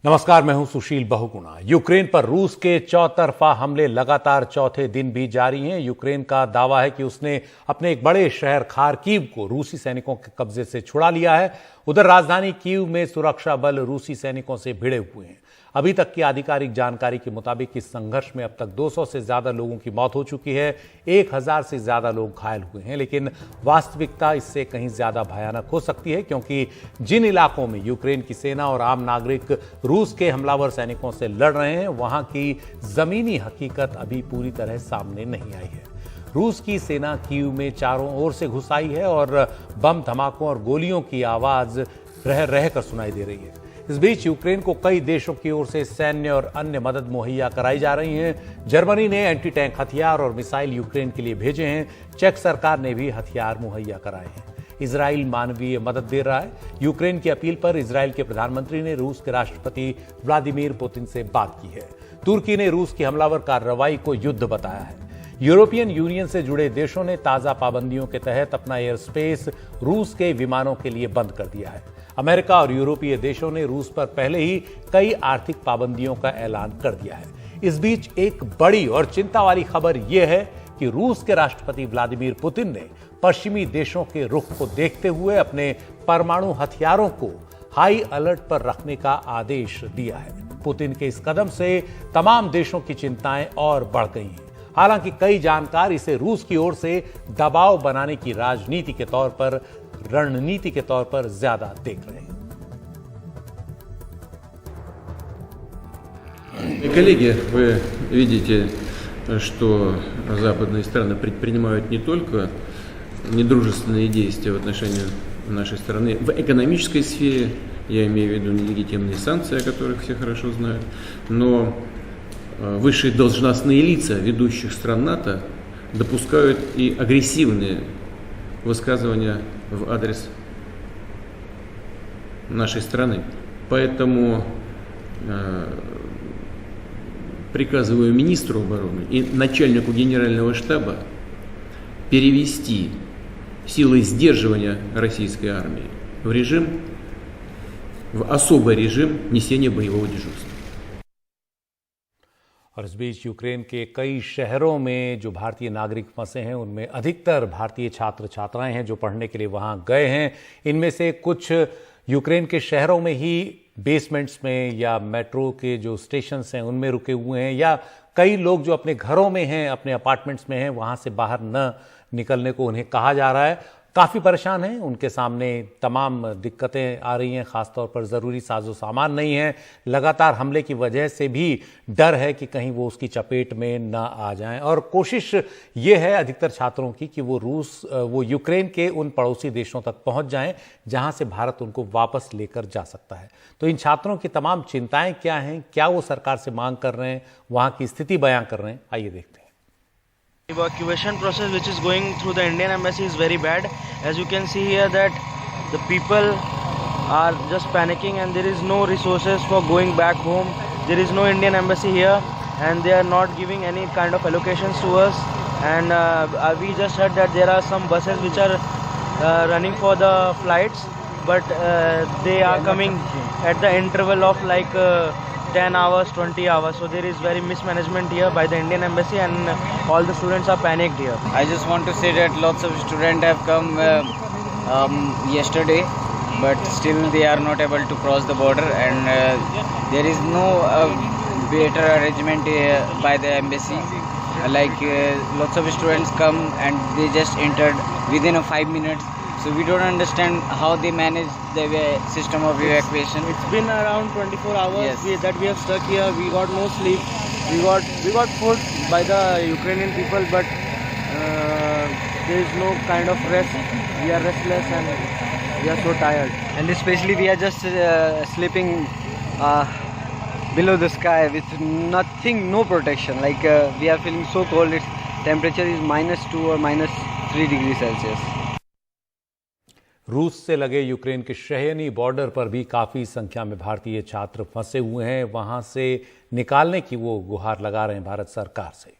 नमस्कार, मैं हूं सुशील बहुगुणा। यूक्रेन पर रूस के चौतरफा हमले लगातार चौथे दिन भी जारी हैं। यूक्रेन का दावा है कि उसने अपने एक बड़े शहर खार्किव को रूसी सैनिकों के कब्जे से छुड़ा लिया है। उधर राजधानी कीव में सुरक्षा बल रूसी सैनिकों से भिड़े हुए हैं। अभी तक की आधिकारिक जानकारी के मुताबिक इस संघर्ष में अब तक 200 से ज्यादा लोगों की मौत हो चुकी है, 1000 से ज्यादा लोग घायल हुए हैं। लेकिन वास्तविकता इससे कहीं ज्यादा भयानक हो सकती है, क्योंकि जिन इलाकों में यूक्रेन की सेना और आम नागरिक रूस के हमलावर सैनिकों से लड़ रहे हैं, वहां की जमीनी हकीकत अभी पूरी तरह सामने नहीं आई है। रूस की सेना कीव में चारों ओर से घुस आई है और बम धमाकों और गोलियों की आवाज रह रहकर सुनाई दे रही है। इस बीच यूक्रेन को कई देशों की ओर से सैन्य और अन्य मदद मुहैया कराई जा रही है। जर्मनी ने एंटी टैंक हथियार और मिसाइल यूक्रेन के लिए भेजे हैं। चेक सरकार ने भी हथियार मुहैया कराए हैं। इजराइल मानवीय मदद दे रहा है। यूक्रेन की अपील पर इजराइल के प्रधानमंत्री ने रूस के राष्ट्रपति व्लादिमीर पुतिन से बात की है। तुर्की ने रूस की हमलावर कार्रवाई को युद्ध बताया है। यूरोपियन यूनियन से जुड़े देशों ने ताजा पाबंदियों के तहत अपना एयर स्पेस रूस के विमानों के लिए बंद कर दिया है। अमेरिका और यूरोपीय देशों ने रूस पर पहले ही कई आर्थिक पाबंदियों का ऐलान कर दिया है। इस बीच एक बड़ी और चिंता वाली खबर यह है कि रूस के राष्ट्रपति व्लादिमीर पुतिन ने पश्चिमी देशों के रुख को देखते हुए अपने परमाणु हथियारों को हाई अलर्ट पर रखने का आदेश दिया है। पुतिन के इस कदम से तमाम देशों की चिंताएं और बढ़ गई हैं। हालांकि कई जानकार इसे रूस की ओर से दबाव बनाने की रणनीति के तौर पर ज्यादा देख रहे हैं। Коллеги, вы видите, что западные страны предпринимают не только недружественные действия в отношении нашей страны в экономической сфере, я имею в виду нелегитимные санкции, о которых все хорошо знают, но высшие должностные лица ведущих стран НАТО допускают и агрессивные высказывания в адрес нашей страны. Поэтому приказываю министру обороны и начальнику генерального штаба перевести силы сдерживания российской армии в особый режим несения боевого дежурства. और इस बीच यूक्रेन के कई शहरों में जो भारतीय नागरिक फंसे हैं, उनमें अधिकतर भारतीय छात्र छात्राएं हैं जो पढ़ने के लिए वहां गए हैं। इनमें से कुछ यूक्रेन के शहरों में ही बेसमेंट्स में या मेट्रो के जो स्टेशंस हैं उनमें रुके हुए हैं, या कई लोग जो अपने घरों में हैं, अपने अपार्टमेंट्स में हैं, वहां से बाहर न निकलने को उन्हें कहा जा रहा है। काफ़ी परेशान हैं, उनके सामने तमाम दिक्कतें आ रही हैं, ख़ासतौर पर ज़रूरी साजो सामान नहीं है। लगातार हमले की वजह से भी डर है कि कहीं वो उसकी चपेट में ना आ जाएं। और कोशिश ये है अधिकतर छात्रों की कि वो यूक्रेन के उन पड़ोसी देशों तक पहुंच जाएं जहां से भारत उनको वापस लेकर जा सकता है। तो इन छात्रों की तमाम चिंताएं क्या हैं, क्या वो सरकार से मांग कर रहे हैं, वहाँ की स्थिति बयां कर रहे हैं, आइए देखते हैं। Evacuation process which is going through the Indian embassy is very bad. As you can see here that the people are just panicking and there is no resources for going back home. There is no Indian embassy here and they are not giving any kind of allocations to us. And we just heard that there are some buses which are running for the flights, but they are coming at the interval of like 10 hours, 20 hours. So there is very mismanagement here by the Indian embassy and all the students are panicked here. I just want to say that lots of students have come yesterday, but still they are not able to cross the border and there is no better arrangement by the embassy. Lots of students come and they just entered within 5 minutes. So we don't understand how they manage the system of evacuation. It's been around 24 hours yes. that we have stuck here. We got no sleep. We got food by the Ukrainian people, but there is no kind of rest. We are restless and we are so tired. And especially we are just sleeping below the sky with nothing, no protection. We are feeling so cold. Its temperature is -2 or -3 degrees Celsius. रूस से लगे Ukraine के शहरी border पर भी काफ़ी संख्या में भारतीय छात्र फंसे हुए हैं। वहां से निकालने की वो गुहार लगा रहे हैं भारत सरकार से।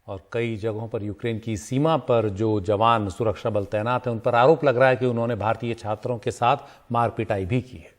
और कई जगहों पर यूक्रेन की सीमा पर जो जवान सुरक्षा बल तैनात हैं उन पर आरोप लग रहा है कि उन्होंने भारतीय छात्रों के साथ मार पिटाई भी की है।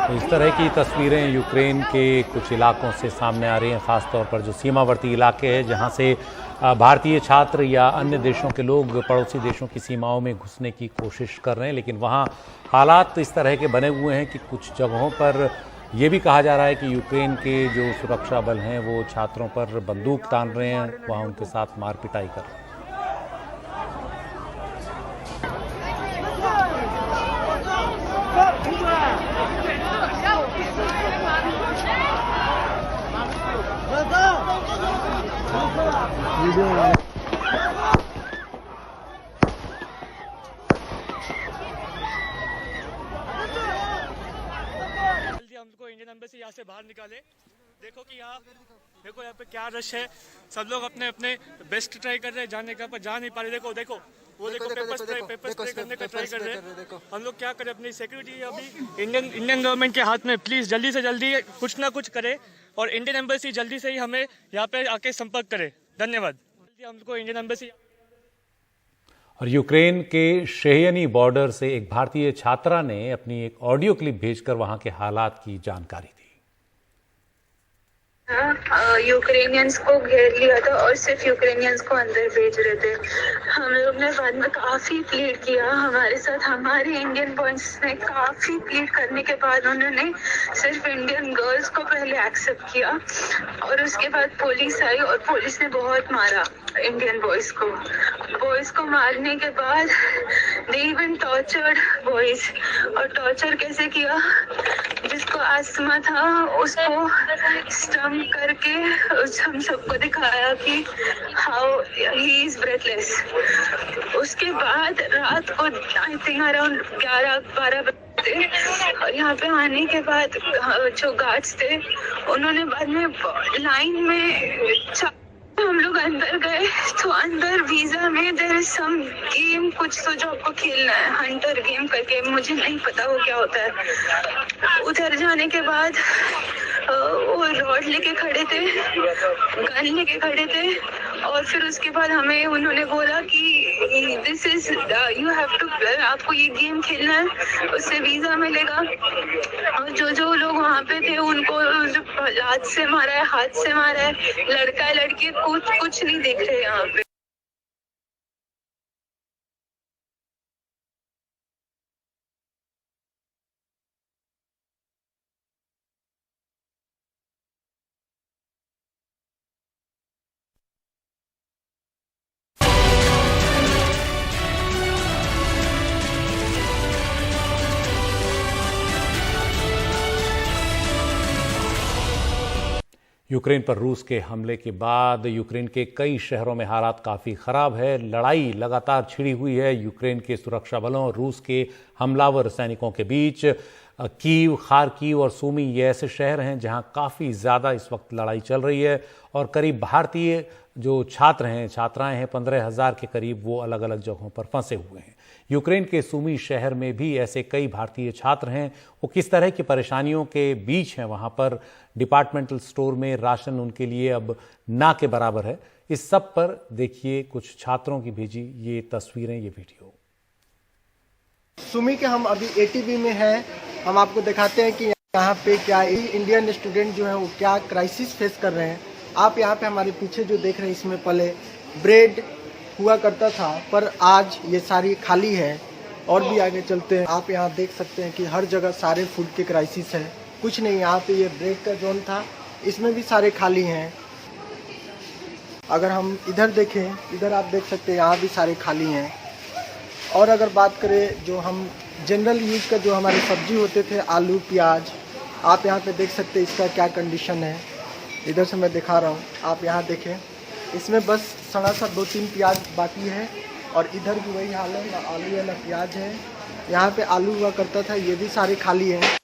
इस तरह की तस्वीरें यूक्रेन के कुछ इलाकों से सामने आ रही हैं, खासतौर पर जो सीमावर्ती इलाके हैं जहां से भारतीय छात्र या अन्य देशों के लोग पड़ोसी देशों की सीमाओं में घुसने की कोशिश कर रहे हैं। लेकिन वहां हालात इस तरह के बने हुए हैं कि कुछ जगहों पर यह भी कहा जा रहा है कि यूक्रेन के जो सुरक्षा बल हैं वो छात्रों पर बंदूक तान रहे हैं, वहां उनके साथ मार पिटाई कर रहे हैं। हमको इंडियन एम्बेसी यहाँ से बाहर निकाले। देखो कि यहाँ पे क्या रश है, सब लोग अपने अपने बेस्ट ट्राई कर रहे हैं जाने का, पर जा नहीं पा रहे। देखो वो पेपर स्प्रे करने का ट्राई कर रहे हैं। हम लोग क्या करें, अपनी सिक्योरिटी अभी इंडियन गवर्नमेंट के हाथ में। प्लीज जल्दी से जल्दी कुछ ना कुछ करे और इंडियन एम्बेसी जल्दी से ही हमें यहाँ पे आके संपर्क करे। धन्यवाद। हमको इंडियन एम्बेसी। और यूक्रेन के शेहयनी बॉर्डर से एक भारतीय छात्रा ने अपनी एक ऑडियो क्लिप भेजकर वहां के हालात की जानकारी दी। यूक्रेनियंस को घेर लिया था और सिर्फ यूक्रेनियंस को अंदर भेज रहे थे। हम लोग ने बाद में काफी प्लीड किया हमारे साथ, हमारे इंडियन बॉयज ने काफी प्लीड करने के बाद उन्होंने सिर्फ इंडियन गर्ल्स को पहले एक्सेप्ट किया और उसके बाद पुलिस आई और पुलिस ने बहुत मारा इंडियन बॉयज को मारने के बाद दे इवन टॉर्चर्ड बॉयज। और टॉर्चर कैसे किया, जिसको आस्थमा था उसको स्टम्प करके हम सबको दिखाया कि हाउ ही इज ब्रेथलेस। उसके बाद रात को आई थिंक अराउंड 11-12 बजे और यहाँ पे आने के बाद जो गार्ड्स थे उन्होंने बाद में लाइन में हम लोग अंदर गए तो अंदर वीजा में देयर इज सम गेम, कुछ तो जो आपको खेलना है, हंटर गेम करके, मुझे नहीं पता वो क्या होता है। उधर जाने के बाद वो रॉड लेके खड़े थे, गन लेके खड़े थे और फिर उसके बाद हमें उन्होंने बोला कि this is you have to, आपको ये गेम खेलना है, उससे वीजा मिलेगा। और जो लोग वहाँ पे थे उनको लात से मारा है, हाथ से मारा है, लड़का लड़की कुछ नहीं देख रहे यहाँ पे। यूक्रेन पर रूस के हमले के बाद यूक्रेन के कई शहरों में हालात काफ़ी ख़राब है। लड़ाई लगातार छिड़ी हुई है यूक्रेन के सुरक्षा बलों और रूस के हमलावर सैनिकों के बीच। कीव, खार्किव और सूमी ये ऐसे शहर हैं जहां काफ़ी ज़्यादा इस वक्त लड़ाई चल रही है और करीब भारतीय जो छात्र हैं, छात्राएं हैं, 15,000 के करीब, वो अलग अलग जगहों पर फंसे हुए हैं। यूक्रेन के सूमी शहर में भी ऐसे कई भारतीय छात्र हैं। वो किस तरह की परेशानियों के बीच हैं, वहाँ पर डिपार्टमेंटल स्टोर में राशन उनके लिए अब ना के बराबर है। इस सब पर देखिए कुछ छात्रों की भेजी ये तस्वीरें, ये वीडियो। सुमी के हम अभी एटीबी में हैं। हम आपको दिखाते हैं कि यहाँ पे क्या इंडियन स्टूडेंट जो हैं वो क्या क्राइसिस फेस कर रहे हैं। आप यहाँ पे हमारे पीछे जो देख रहे हैं इसमें पहले ब्रेड हुआ करता था पर आज ये सारी खाली है। और भी आगे चलते हैं, आप यहाँ देख सकते हैं कि हर जगह सारे फूड के क्राइसिस है, कुछ नहीं। यहाँ पे ये ब्रेड का जोन था, इसमें भी सारे खाली हैं। अगर हम इधर देखें, इधर आप देख सकते हैं यहाँ भी सारे खाली हैं। और अगर बात करें जो हम जनरल यूज का जो हमारे सब्जी होते थे, आलू प्याज, आप यहाँ पे देख सकते हैं इसका क्या कंडीशन है। इधर से मैं दिखा रहा हूँ, आप यहाँ देखें, इसमें बस सड़ा सा 2-3 प्याज बाकी है और इधर भी वही हाल है, ना आलू है ना प्याज है। यहाँ पे आलू हुआ करता था, ये भी सारे खाली हैं।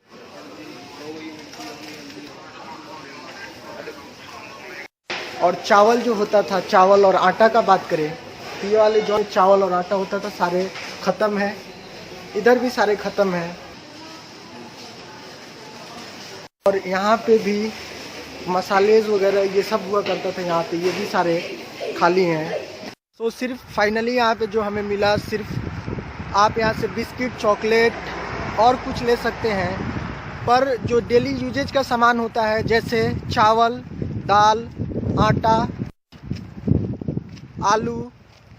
और चावल जो होता था, चावल और आटा का बात करें तो ये वाले जो चावल और आटा होता था सारे ख़त्म है, इधर भी सारे ख़त्म हैं। और यहाँ पे भी मसाले वगैरह ये सब हुआ करता था यहाँ पे, ये भी सारे खाली हैं। तो सिर्फ फाइनली यहाँ पे जो हमें मिला, सिर्फ आप यहाँ से बिस्किट, चॉकलेट और कुछ ले सकते हैं, पर जो डेली यूजेज का सामान होता है जैसे चावल, दाल, आटा, आलू,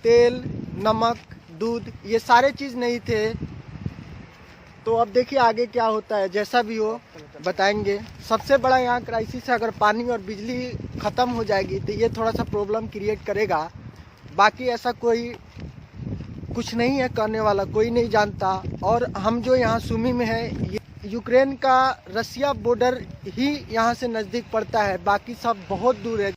तेल, नमक, दूध, ये सारे चीज़ नहीं थे। तो अब देखिए आगे क्या होता है, जैसा भी हो बताएंगे। सबसे बड़ा यहाँ क्राइसिस है, अगर पानी और बिजली ख़त्म हो जाएगी तो ये थोड़ा सा प्रॉब्लम क्रिएट करेगा। बाकी ऐसा कोई कुछ नहीं है करने वाला, कोई नहीं जानता। और हम जो यहाँ सुमी में है, ये यूक्रेन का रसिया बॉर्डर ही यहाँ से नज़दीक पड़ता है, बाकी सब बहुत दूर है।